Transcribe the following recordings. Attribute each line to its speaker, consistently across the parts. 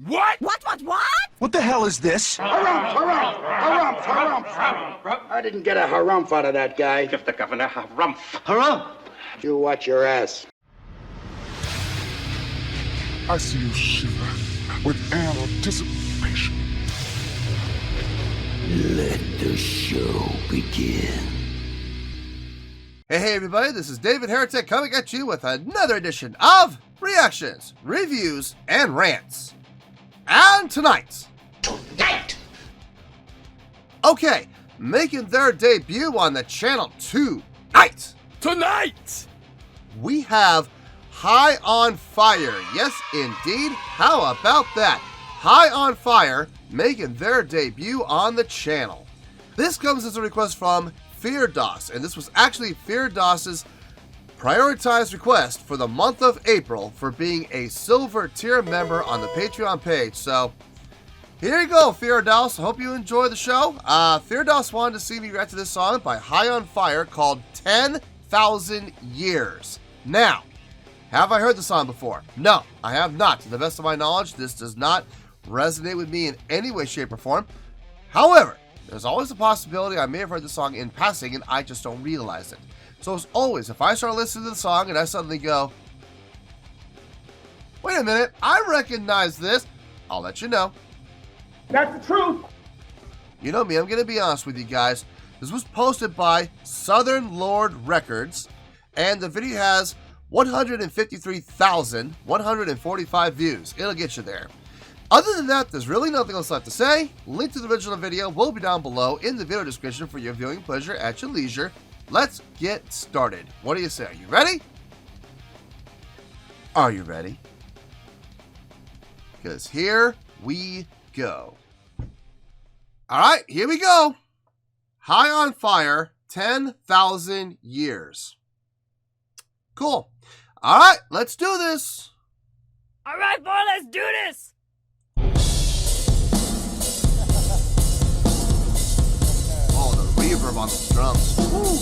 Speaker 1: What?
Speaker 2: What?
Speaker 3: What the hell is this?
Speaker 4: Harumph. I didn't get a harumph out of that guy.
Speaker 5: Give the governor harumph.
Speaker 3: Harumph!
Speaker 4: You watch your ass.
Speaker 6: I see you shiver with anticipation.
Speaker 7: Let the show begin.
Speaker 8: Hey everybody, this is David Heretic coming at you with another edition of Reactions, Reviews, and Rants. And tonight... Okay, making their debut on the channel tonight. We have High on Fire. Yes, indeed. How about that? High on Fire making their debut on the channel. This comes as a request from FearDOS, and this was actually FearDOS's prioritized request for the month of April for being a silver tier member on the Patreon page. So here you go, FearDOS. Hope you enjoy the show. FearDOS wanted to see me react to this song by High on Fire called 10,000 Years. Now, have I heard the song before? No, I have not. To the best of my knowledge, this does not resonate with me in any way, shape, or form. However, there's always a possibility I may have heard the song in passing and I just don't realize it. So as always, if I start listening to the song and I suddenly go, wait a minute, I recognize this, I'll let you know.
Speaker 1: That's the truth.
Speaker 8: You know me, I'm going to be honest with you guys. This was posted by Southern Lord Records, and the video has 153,145 views. It'll get you there. Other than that, there's really nothing else left to say. Link to the original video will be down below in the video description for your viewing pleasure at your leisure. Let's get started. What do you say? Are you ready? Are you ready? Because here we go. Alright, here we go. High on Fire, 10,000 Years. Cool. Alright, let's do this.
Speaker 2: All right, boy, let's do this.
Speaker 8: Oh, the reverb on the drums. Woo.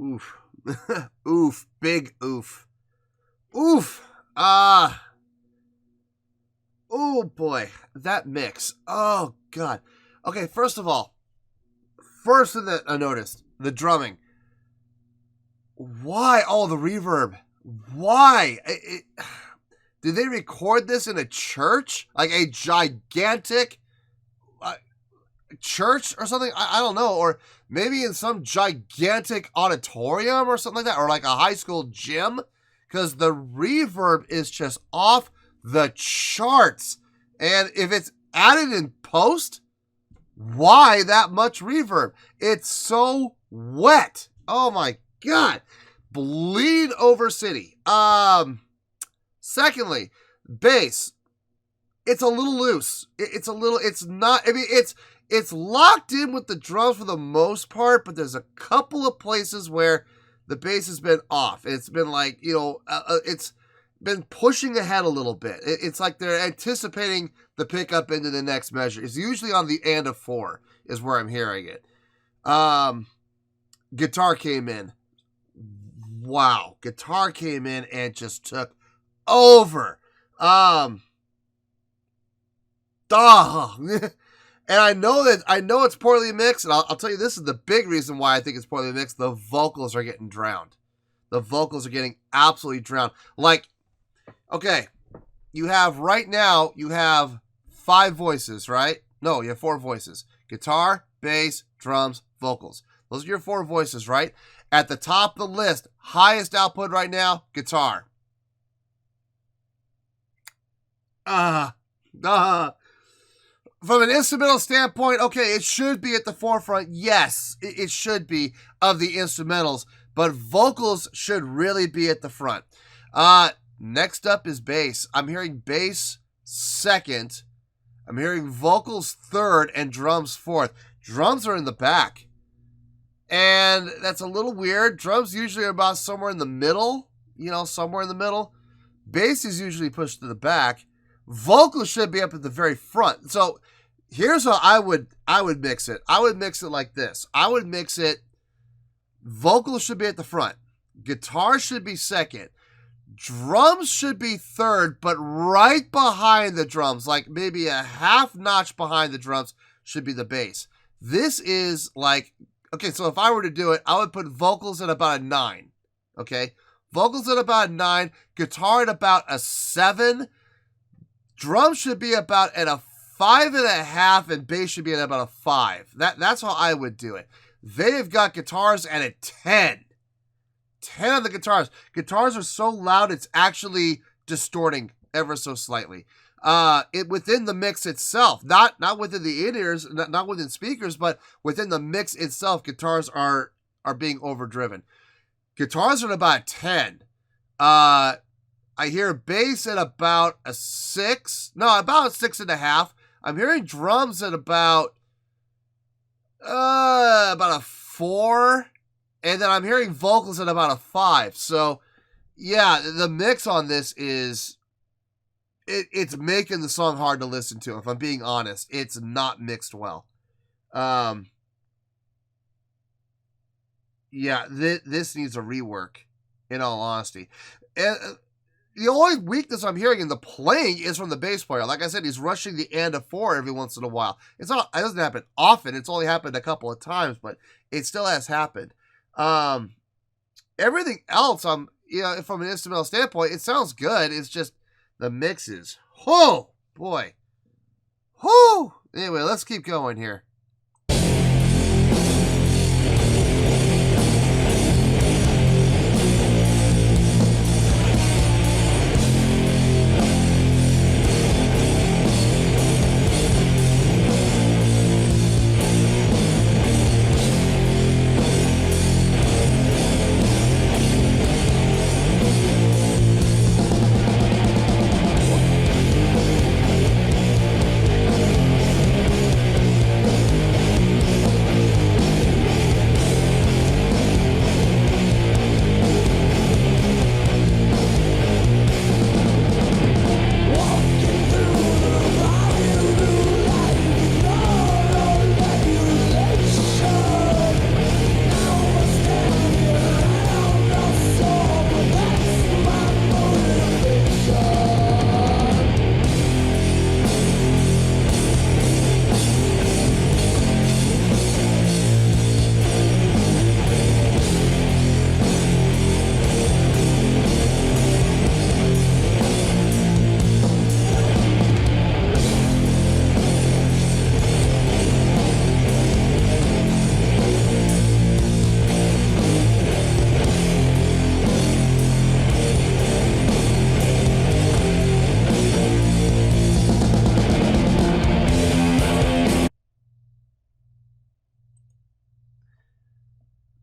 Speaker 8: Oof. Oof. Big oof. Oof. Oh boy. That mix. Oh god. Okay, first of all, first thing that I noticed, the drumming. Why all the reverb? Why? Did they record this in a church? Like a gigantic church or something? I don't know. Or maybe in some gigantic auditorium or something like that. Or like a high school gym. Because the reverb is just off the charts. And if it's added in post, why that much reverb? It's so wet. Oh my god. Bleed over city. Secondly, bass. It's a little loose. It's not, I mean, it's locked in with the drums for the most part, but there's a couple of places where the bass has been off. It's been like, it's been pushing ahead a little bit. It's like they're anticipating the pickup into the next measure. It's usually on the and of 4 is where I'm hearing it. Guitar came in wow, guitar came in and just took over. And I know it's poorly mixed, and I'll tell you, this is the big reason why I think it's poorly mixed. The vocals are getting drowned. The vocals are getting absolutely drowned. Like, okay, you have 5 voices, right? No, you have 4 voices. Guitar, bass, drums, vocals. Those are your 4 voices, right? At the top of the list, highest output right now, guitar. From an instrumental standpoint, okay, it should be at the forefront. Yes, it should be of the instrumentals, but vocals should really be at the front. Next up is bass. I'm hearing bass second. I'm hearing vocals third and drums fourth. Drums are in the back. And that's a little weird. Drums usually are about somewhere in the middle. Somewhere in the middle. Bass is usually pushed to the back. Vocals should be up at the very front. So here's how I would mix it. I would mix it like this. I would mix it. Vocals should be at the front. Guitar should be second. Drums should be third, but right behind the drums, like maybe a half notch behind the drums, should be the bass. This is like, okay, so if I were to do it, I would put vocals at about a 9. Okay? Vocals at about a 9. Guitar at about a 7. Drums should be about at a 5.5, and bass should be at about a 5. That's how I would do it. They've got guitars at a 10. 10 on the guitars. Guitars are so loud, it's actually distorting ever so slightly. Within the mix itself, not within the in-ears, not within speakers, but within the mix itself, guitars are being overdriven. Guitars are at about 10. I hear bass at about a 6. No, about a 6.5. I'm hearing drums at about a 4. And then I'm hearing vocals at about a 5. So, yeah, the mix on this is, it's making the song hard to listen to. If I'm being honest, it's not mixed well. Yeah, this needs a rework, in all honesty. And the only weakness I'm hearing in the playing is from the bass player. Like I said, he's rushing the and a 4 every once in a while. It doesn't happen often. It's only happened a couple of times, but it still has happened. Everything else, from an instrumental standpoint, it sounds good. It's just the mixes. Oh boy. Whoo. Anyway, let's keep going here.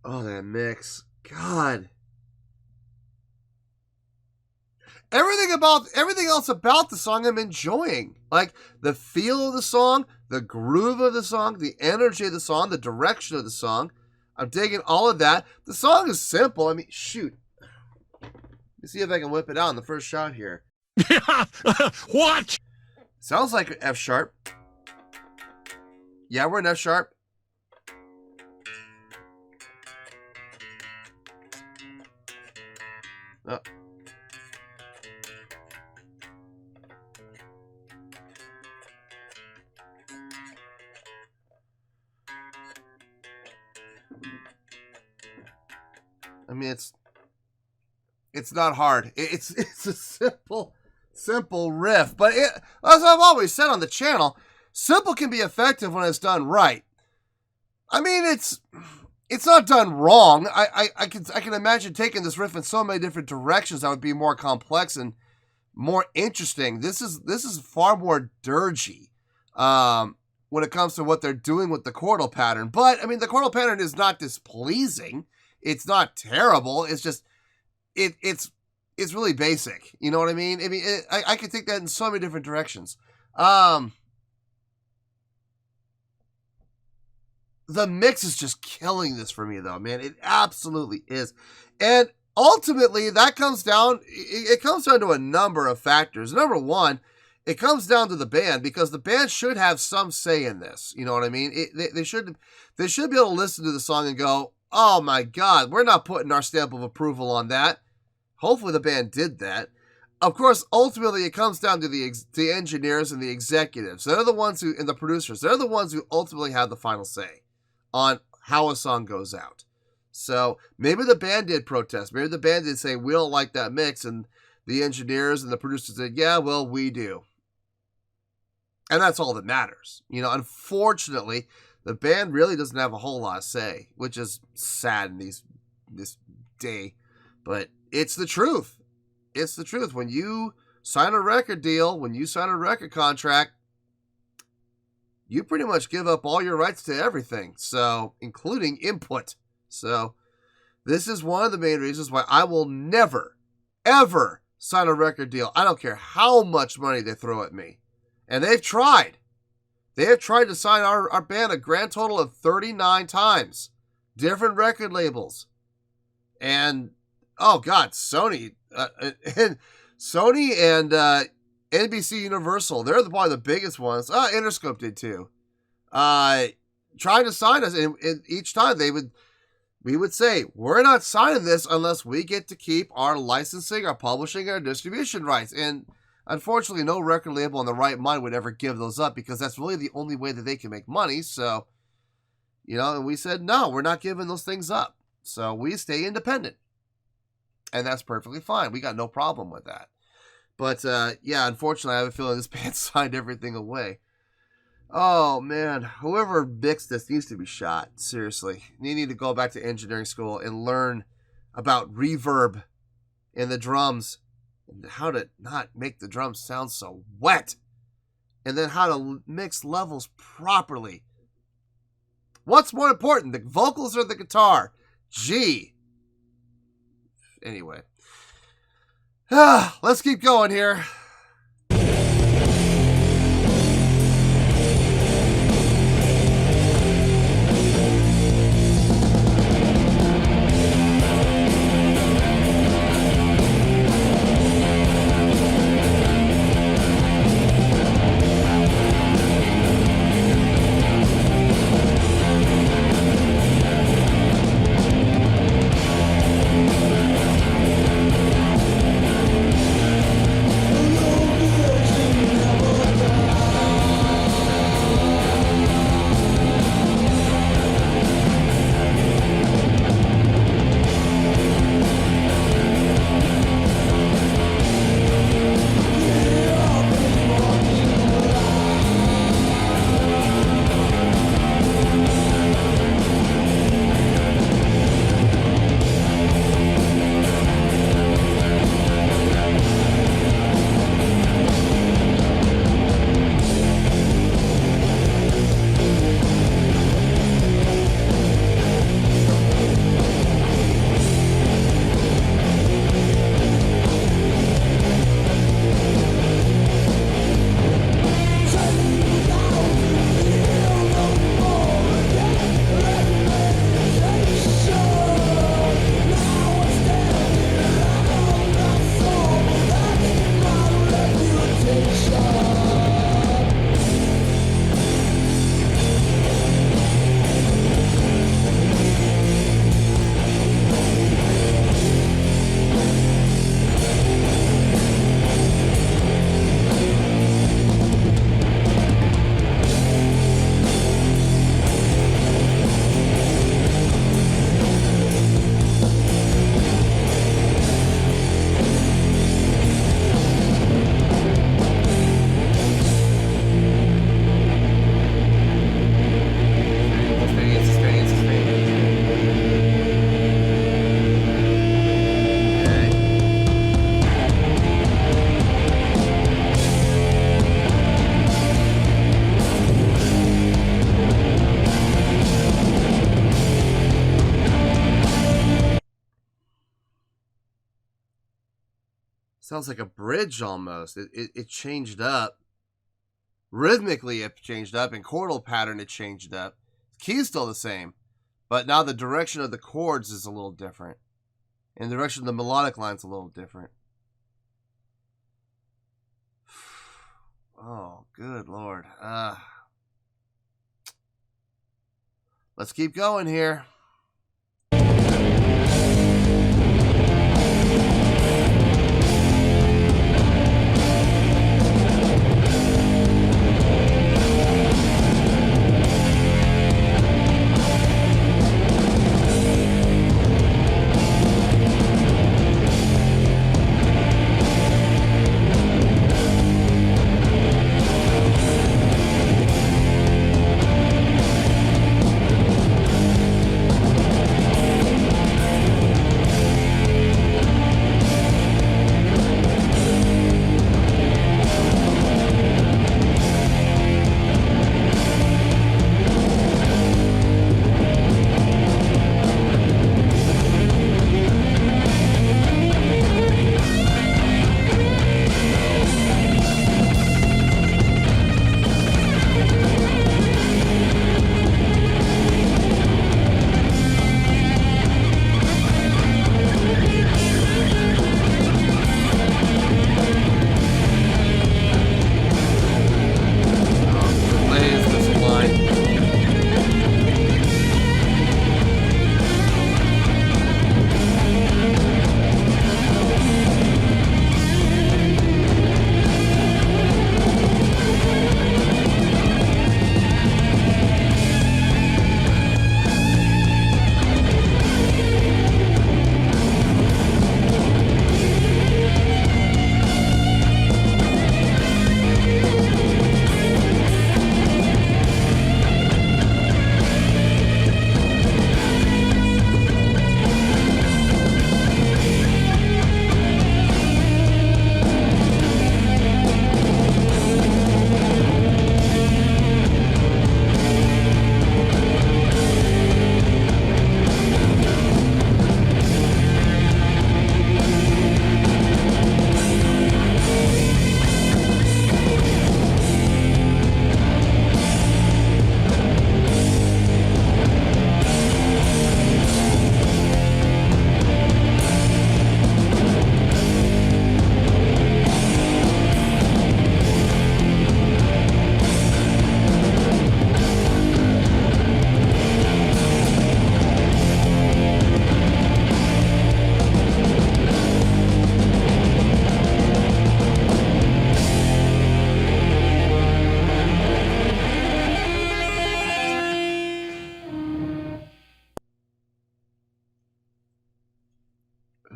Speaker 8: Oh, that mix. God. Everything else about the song I'm enjoying. Like the feel of the song, the groove of the song, the energy of the song, the direction of the song. I'm digging all of that. The song is simple. I mean, shoot. Let me see if I can whip it out in the first shot here.
Speaker 6: What?
Speaker 8: Sounds like an F sharp. Yeah, we're in F sharp. Oh. I mean, it's not hard. It's a simple riff, but as I've always said on the channel, simple can be effective when it's done right. I mean, it's not done wrong. I can imagine taking this riff in so many different directions that would be more complex and more interesting. This is far more dirgy when it comes to what they're doing with the chordal pattern. But I mean, the chordal pattern is not displeasing. It's not terrible. It's just it's really basic. You know what I mean? I mean, I could take that in so many different directions. The mix is just killing this for me, though, man. It absolutely is. And ultimately, that comes down, it comes down to a number of factors. Number one, it comes down to the band, because the band should have some say in this. You know what I mean? They should be able to listen to the song and go, oh my God, we're not putting our stamp of approval on that. Hopefully the band did that. Of course, ultimately, it comes down to the engineers and the executives. They're the ones who, and the producers, they're the ones who ultimately have the final say on how a song goes out. So maybe the band did protest. Maybe the band did say, we don't like that mix. And the engineers and the producers said, yeah, well, we do. And that's all that matters. You know, unfortunately, the band really doesn't have a whole lot of say, which is sad in this day. But it's the truth. It's the truth. When you sign a record deal, when you sign a record contract, you pretty much give up all your rights to everything. So, including input. So, this is one of the main reasons why I will never, ever sign a record deal. I don't care how much money they throw at me. And they've tried. They have tried to sign our band a grand total of 39 times. Different record labels. And, oh God, Sony and NBC Universal, they're probably the biggest ones. Interscope did too. Trying to sign us, and each time we would say, we're not signing this unless we get to keep our licensing, our publishing, our distribution rights. And unfortunately, no record label in the right mind would ever give those up, because that's really the only way that they can make money. So, you know, and we said, no, we're not giving those things up. So we stay independent. And that's perfectly fine. We got no problem with that. But, yeah, unfortunately, I have a feeling this band signed everything away. Oh, man. Whoever mixed this needs to be shot. Seriously. You need to go back to engineering school and learn about reverb in the drums, and how to not make the drums sound so wet, and then how to mix levels properly. What's more important, the vocals or the guitar? Gee. Anyway. Let's keep going here. Sounds like a bridge almost. It changed up. Rhythmically, it changed up. In chordal pattern, it changed up. The key's still the same, but now the direction of the chords is a little different. And the direction of the melodic line's a little different. Oh, good Lord. Let's keep going here.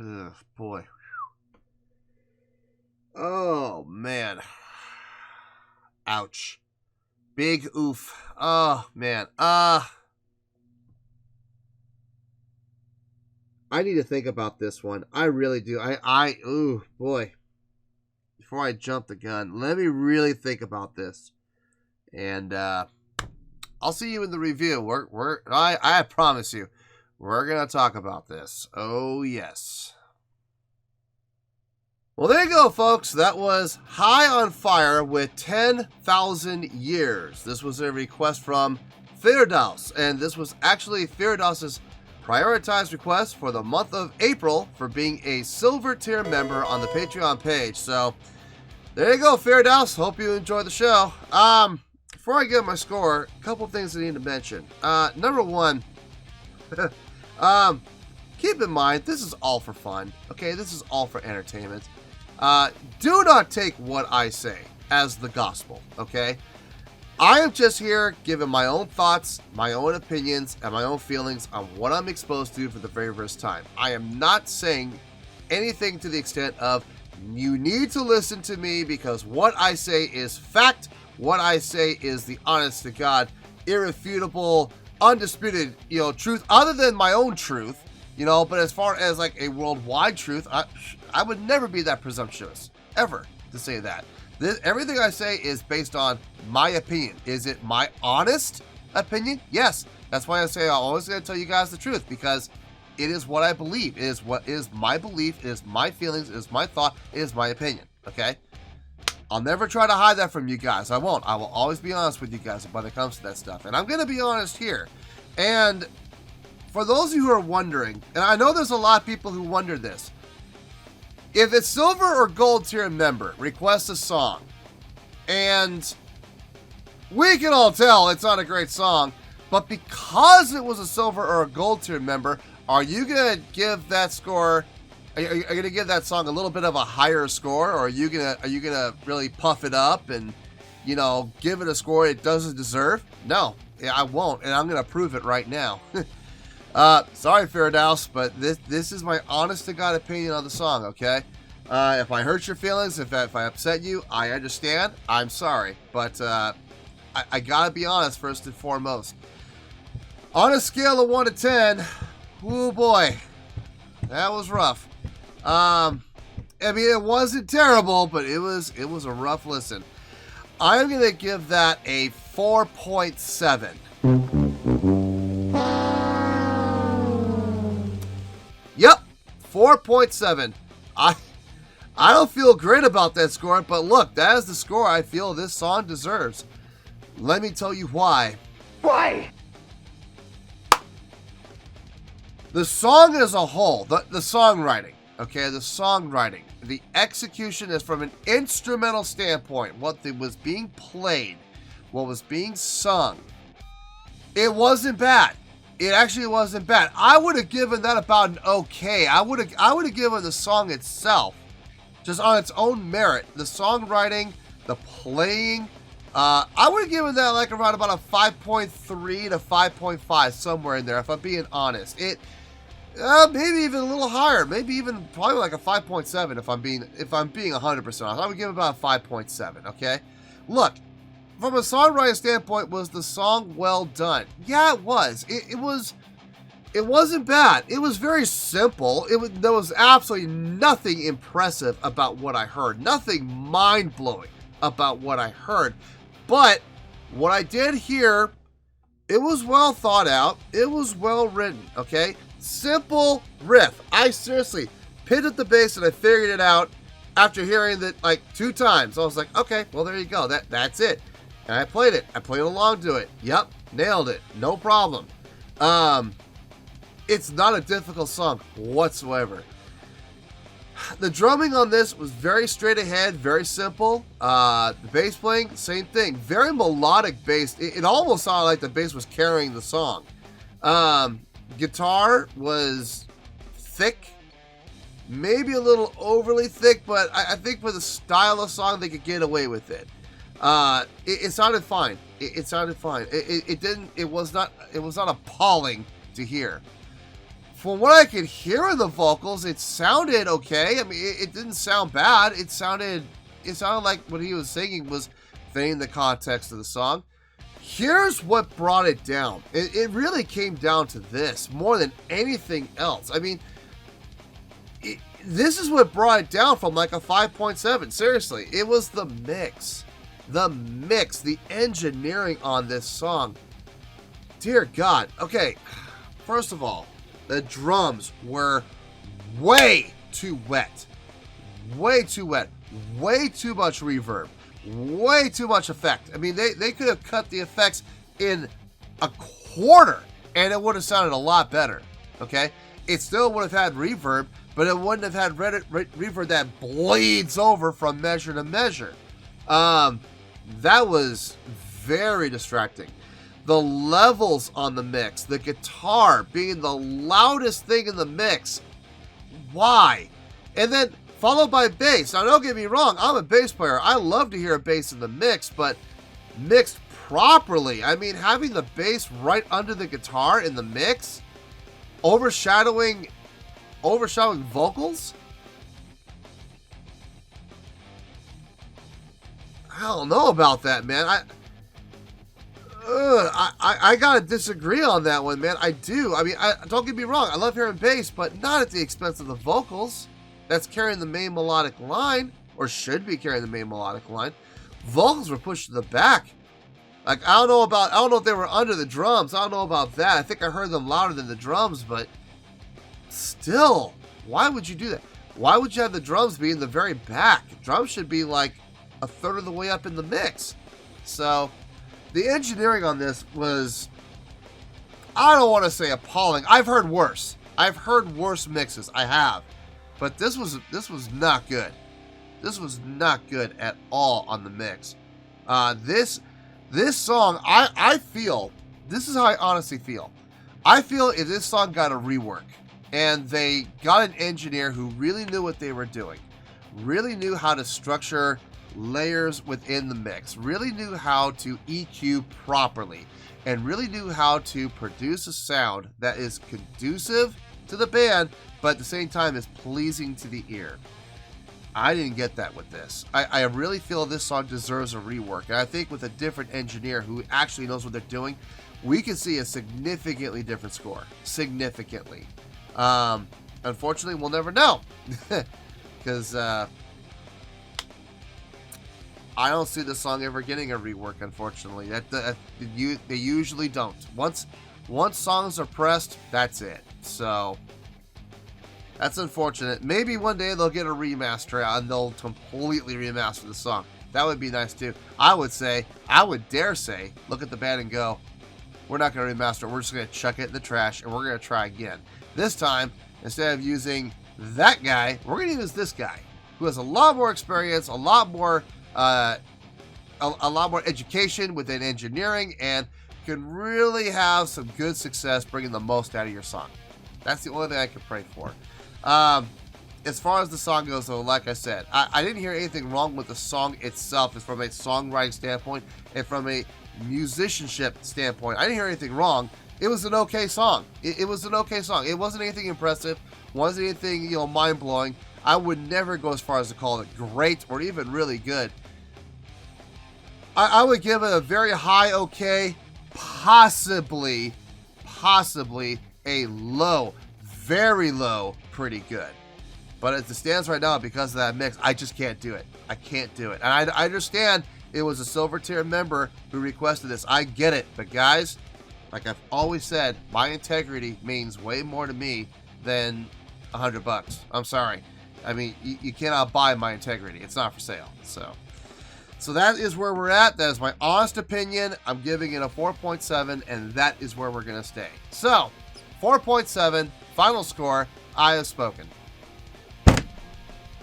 Speaker 8: Ugh, boy. Oh, man. Ouch. Big oof. Oh, man. I need to think about this one. I really do. Ooh, boy. Before I jump the gun, let me really think about this. And, I'll see you in the review. I promise you, we're going to talk about this. Oh, yes. Well, there you go, folks. That was High on Fire with 10,000 Years. This was a request from Firdaus, and this was actually Firdaus's prioritized request for the month of April for being a silver tier member on the Patreon page. So, there you go, Firdaus. Hope you enjoy the show. Before I get my score, a couple things I need to mention. Number one, keep in mind, this is all for fun, okay? This is all for entertainment. Do not take what I say as the gospel, okay? I am just here giving my own thoughts, my own opinions, and my own feelings on what I'm exposed to for the very first time. I am not saying anything to the extent of, you need to listen to me because what I say is fact. What I say is the honest to God, irrefutable, undisputed, truth, other than my own truth, but as far as like a worldwide truth, I would never be that presumptuous, ever, to say that. Everything I say is based on my opinion. Is it my honest opinion? Yes. That's why I say I'm always going to tell you guys the truth, because it is what I believe. It is what is my belief. It is my feelings. It is my thought. It is my opinion. Okay? I'll never try to hide that from you guys. I won't. I will always be honest with you guys when it comes to that stuff. And I'm going to be honest here. And for those of you who are wondering, and I know there's a lot of people who wonder this, if it's silver or gold tier member requests a song, and we can all tell it's not a great song, but because it was a silver or a gold tier member, are you going to give that score, are you going to give that song a little bit of a higher score, or are you going to really puff it up and, you know, give it a score it doesn't deserve? No, I won't, and I'm going to prove it right now. Sorry, Firdaus, but this is my honest to God opinion on the song, okay? If I hurt your feelings, if I upset you, I understand. I'm sorry, but I gotta be honest first and foremost. On a scale of 1 to 10, oh boy, that was rough. I mean, it wasn't terrible, but it was a rough listen. I'm gonna give that a 4.7. Yep, 4.7. I don't feel great about that score, but look, that is the score I feel this song deserves. Let me tell you why.
Speaker 1: Why?
Speaker 8: The song as a whole, the songwriting, okay, the songwriting, the execution is from an instrumental standpoint, what was being played, what was being sung. It wasn't bad. It actually wasn't bad. I would have given that about an okay. I would have given the song itself, just on its own merit, the songwriting, the playing, I would have given that like around about a 5.3 to 5.5, somewhere in there, if I'm being honest. It maybe even a little higher, maybe even probably like a 5.7 if I'm being 100% honest. I would give it about a 5.7. Okay, look. From a songwriting standpoint, was the song well done? Yeah, it was. It wasn't bad. It was very simple. There was absolutely nothing impressive about what I heard. Nothing mind-blowing about what I heard. But what I did hear, it was well thought out. It was well written, okay? Simple riff. I seriously picked up the bass and I figured it out after hearing it like 2 times. I was like, okay, well, there you go. That's it. And I played it. I played along to it. Yep, nailed it. No problem. It's not a difficult song whatsoever. The drumming on this was very straight ahead, very simple. The bass playing, same thing. Very melodic bass. It almost sounded like the bass was carrying the song. Guitar was thick. Maybe a little overly thick, but I think for the style of song, they could get away with it. It sounded fine. It sounded fine. It was not appalling to hear. From what I could hear in the vocals, it sounded okay. I mean, it didn't sound bad. It sounded like what he was singing was fitting the context of the song. Here's what brought it down. It really came down to this more than anything else. I mean, this is what brought it down from like a 5.7. Seriously, it was the mix. The engineering on this song. Dear God. Okay, first of all, the drums were way too wet. Way too wet. Way too much reverb. Way too much effect. I mean, they could have cut the effects in a quarter and it would have sounded a lot better. Okay? It still would have had reverb, but it wouldn't have had reverb that bleeds over from measure to measure. That was very distracting. The levels on the mix, the guitar being the loudest thing in the mix. Why? And then followed by bass. Now, don't get me wrong, I'm a bass player. I love to hear a bass in the mix, but mixed properly. I mean, having the bass right under the guitar in the mix, overshadowing vocals. I don't know about that, man. I gotta disagree on that one, man. I do. I mean, don't get me wrong. I love hearing bass, but not at the expense of the vocals. That's carrying the main melodic line, or should be carrying the main melodic line. Vocals were pushed to the back. Like, I don't know if they were under the drums. I don't know about that. I think I heard them louder than the drums, but still, why would you do that? Why would you have the drums be in the very back? Drums should be like a third of the way up in the mix. So the engineering on this was, I don't want to say appalling. I've heard worse. I've heard worse mixes. I have. But this was not good. This was not good at all on the mix. This song, I feel, this is how I honestly feel. I feel if this song got a rework and they got an engineer who really knew what they were doing, really knew how to structure layers within the mix, really knew how to EQ properly, and really knew how to produce a sound that is conducive to the band, but at the same time is pleasing to the ear. I didn't get that with this. I really feel this song deserves a rework, and I think with a different engineer who actually knows what they're doing, we can see a significantly different score. Significantly. Unfortunately, we'll never know. Because I don't see this song ever getting a rework, unfortunately. They usually don't. Once songs are pressed, that's it. So that's unfortunate. Maybe one day they'll get a remaster and they'll completely remaster the song. That would be nice too. I would dare say, look at the band and go, we're not going to remaster it. We're just going to chuck it in the trash and we're going to try again. This time, instead of using that guy, we're going to use this guy who has a lot more experience, a lot more education within engineering, and can really have some good success bringing the most out of your song. That's the only thing I can pray for. As far as the song goes, though, like I said, I didn't hear anything wrong with the song itself. It's from a songwriting standpoint and from a musicianship standpoint. I didn't hear anything wrong. It was an okay song. It was an okay song. It wasn't anything impressive. Wasn't anything, mind-blowing. I would never go as far as to call it great or even really good. I would give it a very high okay, possibly a low, very low, pretty good. But as it stands right now, because of that mix, I just can't do it. I can't do it. And I understand it was a silver tier member who requested this. I get it. But guys, like I've always said, my integrity means way more to me than $100. I'm sorry. I mean, you cannot buy my integrity. It's not for sale. So that is where we're at. That is my honest opinion. I'm giving it a 4.7, and that is where we're going to stay. So, 4.7, final score, I have spoken.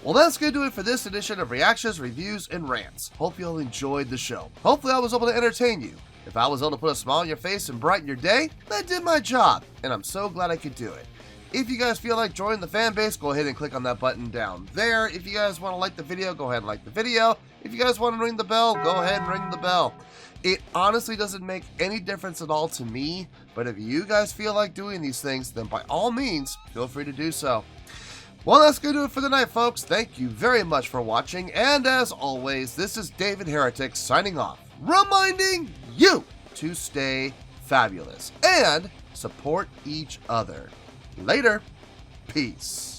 Speaker 8: Well, that's going to do it for this edition of Reactions, Reviews, and Rants. Hope you all enjoyed the show. Hopefully I was able to entertain you. If I was able to put a smile on your face and brighten your day, that did my job, and I'm so glad I could do it. If you guys feel like joining the fan base, go ahead and click on that button down there. If you guys want to like the video, go ahead and like the video. If you guys want to ring the bell, go ahead and ring the bell. It honestly doesn't make any difference at all to me, but if you guys feel like doing these things, then by all means, feel free to do so. Well, that's going to do it for the night, folks. Thank you very much for watching, and as always, this is David Heretic signing off, reminding you to stay fabulous and support each other. Later. Peace.